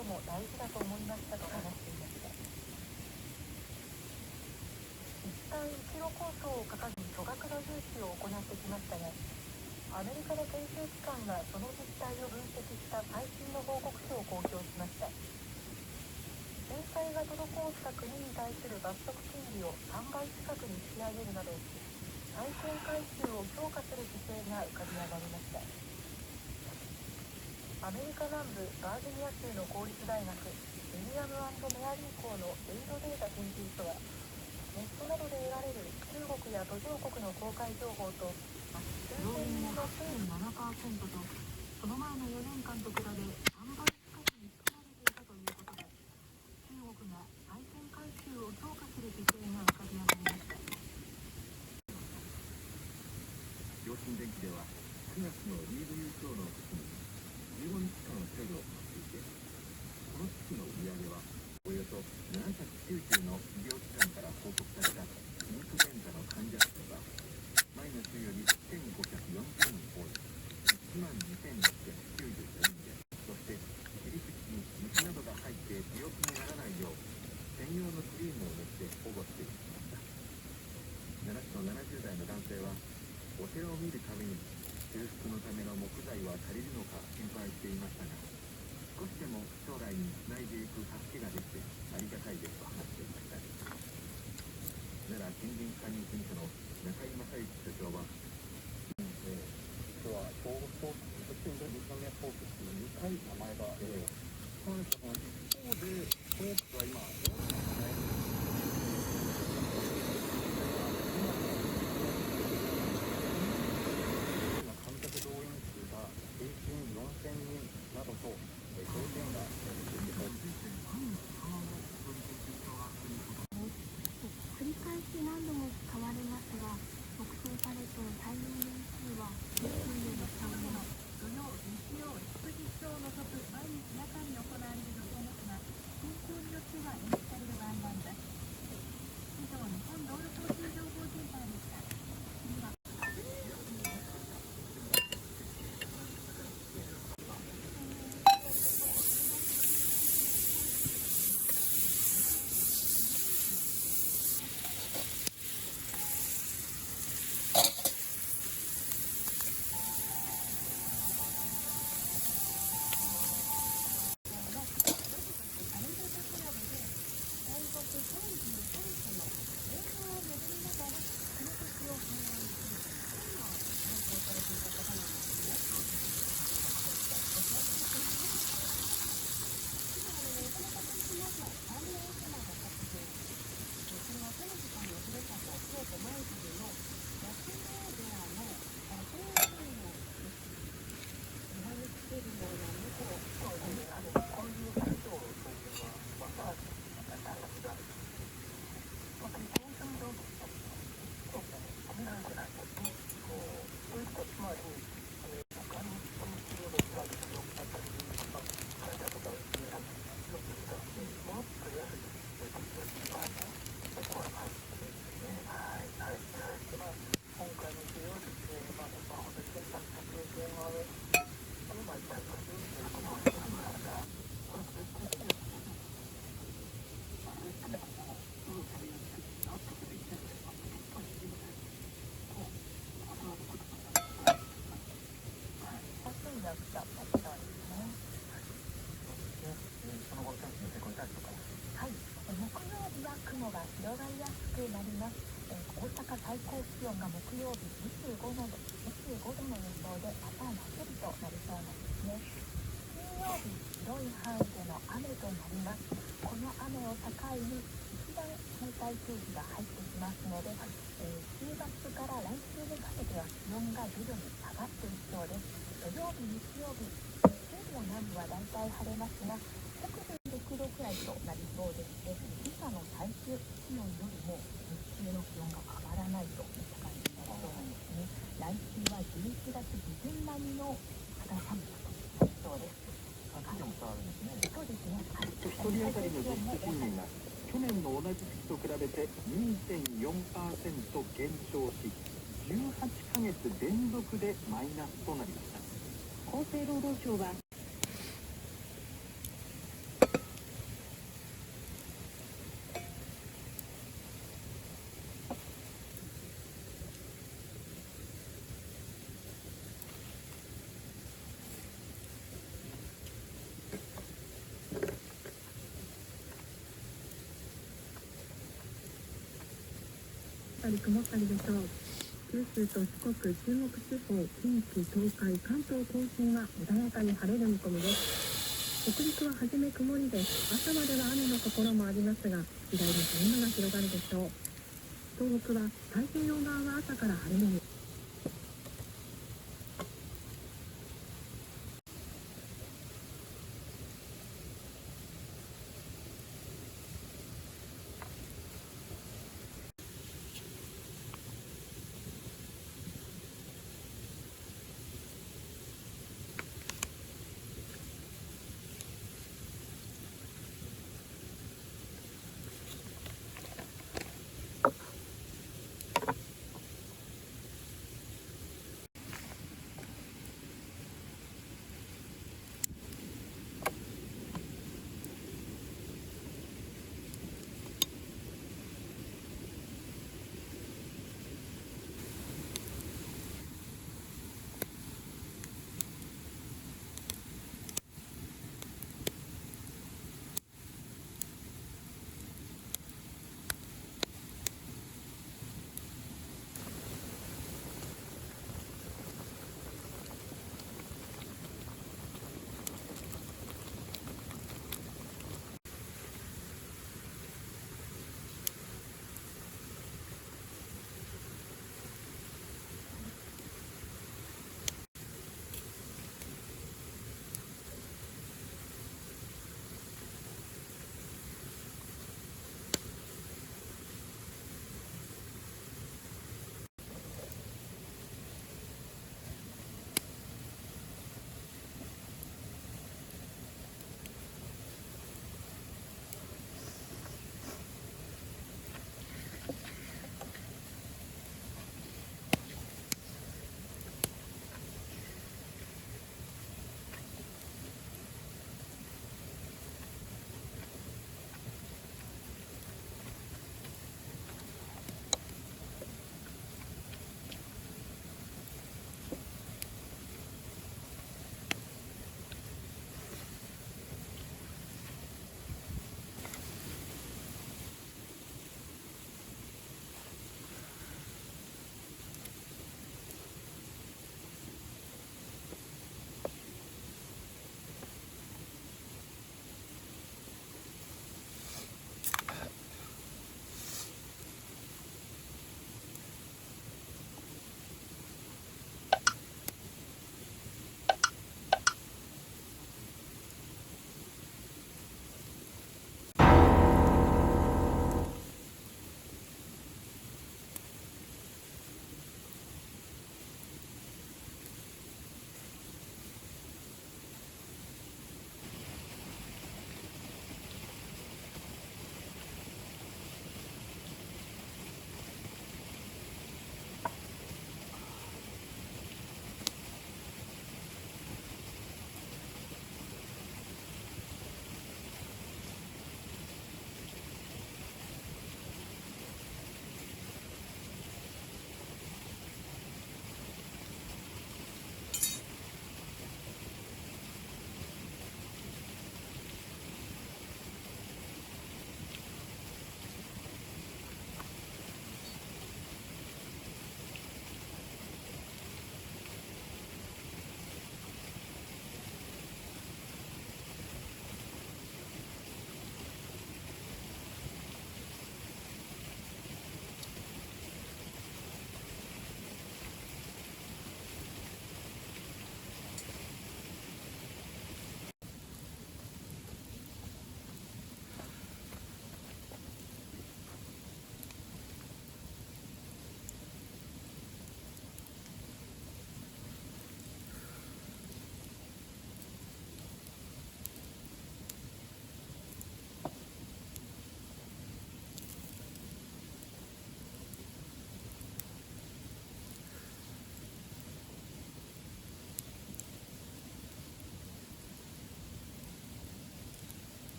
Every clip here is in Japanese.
ことも大事だと思いましたと話していました。一旦一路構想を掲げ巨額の融資を行ってきましたが、アメリカの研究機関がその実態を分析した最新の報告書を公表しました。返済が滞った国に対する罰則金利を3倍近くに引き上げるなど、債権回収を強化する姿勢が浮かび上がりました。アメリカ南部バージニア州の公立大学ウィリアム&メアリー校のエイドデータ研究所は、ネットなどで得られる中国や途上国の公開情報と増減の 8.7% と、その前の4年間と比べ3倍近くに含まれていたということで、中国が債権回収を強化する姿勢が浮かび上がりました。陽新電機では9月のリーグ優勝の時に15日間セールを行っていて、この月の売り上げはおよそ790の医療機関から報告されたインフルエンザの患者数が前の週より1540人多い 12,694 人で、そして切り口に虫などが入って病気にならないよう専用のクリームを塗って保護していました。奈良市の70代の男性は、お寺を見るために修復のための木材は足りるのか心配していましたが、少しでも将来につないでいく助けができてありがたいですと話していました。奈良森林管理事務所の中井正幸所長は、実は兵庫ポークそして宇都宮ポークっていう2回名前がそうなんですが、一方でポークは今観客動員数が平均4000人などと条件が繰り返し何度も使われますが、目標されている対応年数は20年の3年。土曜、日曜、祝日を除く毎日夜間に行われる予定ですが、天候によっては延期される場合があります。以上、日本道路交通情報センターでした。次は広がりやすくなります。大阪最高気温が木曜日25度の予想で、また夏日となりそうなんですね。金曜日、広い範囲での雨となります。この雨を境に一番冷たい空気が入ってきますので、週末から来週にかけては気温が徐々に下がっていきそうです。土曜日、日曜日、西部の南部は大体晴れますが、北部6度くらいとなりそうでして、今朝の最終気温よりも日中の気温が上がらないといった感じになりそうなんですね。来週は11月下旬並みの肌寒さとなりそうです。そうですね。1人当たりの実質賃金が去年の同じ月と比べて 2.4% 減少し、18ヶ月連続でマイナスとなりました。厚生労働省はったり曇ったりでしょう。九州と四国、中国地方、近畿、東海、関東甲信は穏やかに晴れる見込みです。北陸は初め曇りで、朝までは雨のところもありますが、次第に晴れ間が広がるでしょう。東北は太平洋側は朝から晴れる見込みです。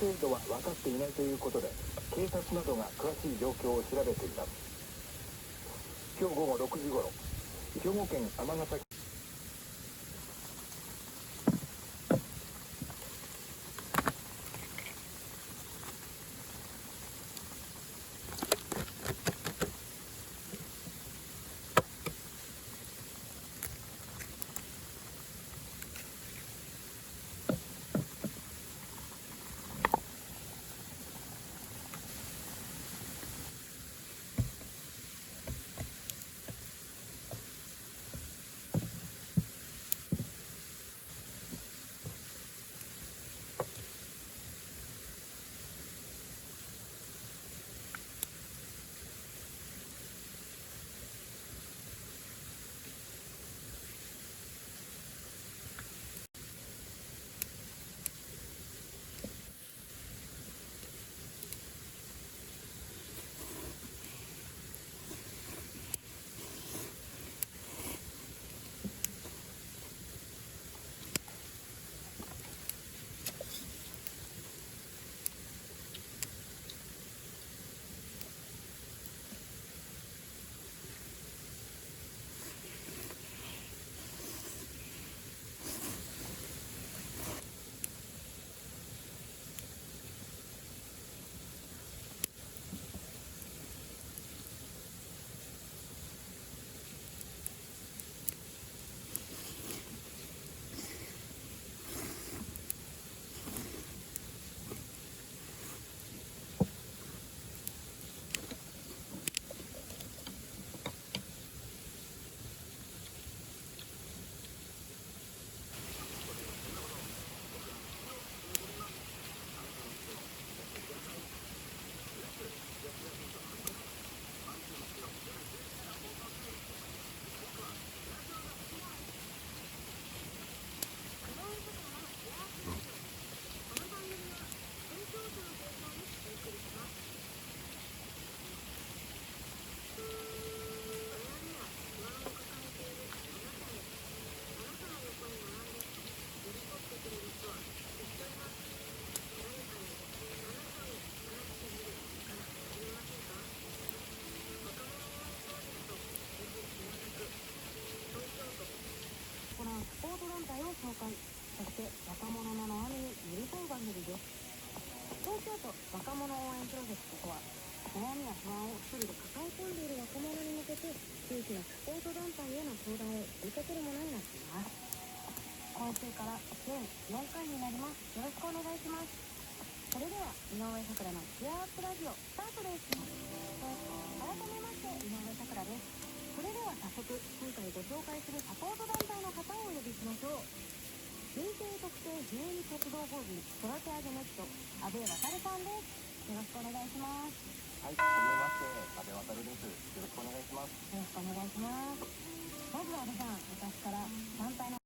程度は分かっていないということで、警察などが詳しい状況を調べています。今日午後6時ごろ、兵庫県尼崎スポーツ団体を紹介、そして若者の悩みに寄り添う番組です。東京都若者応援プロジェクトとは、悩みや不安を一人で抱え込んでいる若者に向けて地域やサポート団体への相談を呼びかけるものになっています。今週から全4回になります。よろしくお願いします。それでは井上咲楽のチアアップラジオスタートです。改めまして井上咲楽です。それでは早速、今回ご紹介するサポート団体の方をお呼びしましょう。認定特定非営利活動法人育て上げネット、阿部渉さんです。よろしくお願いします。はい、はじめまして、阿部渉です。よろしくお願いします。よろしくお願いします。まずは阿部さん、私から団体の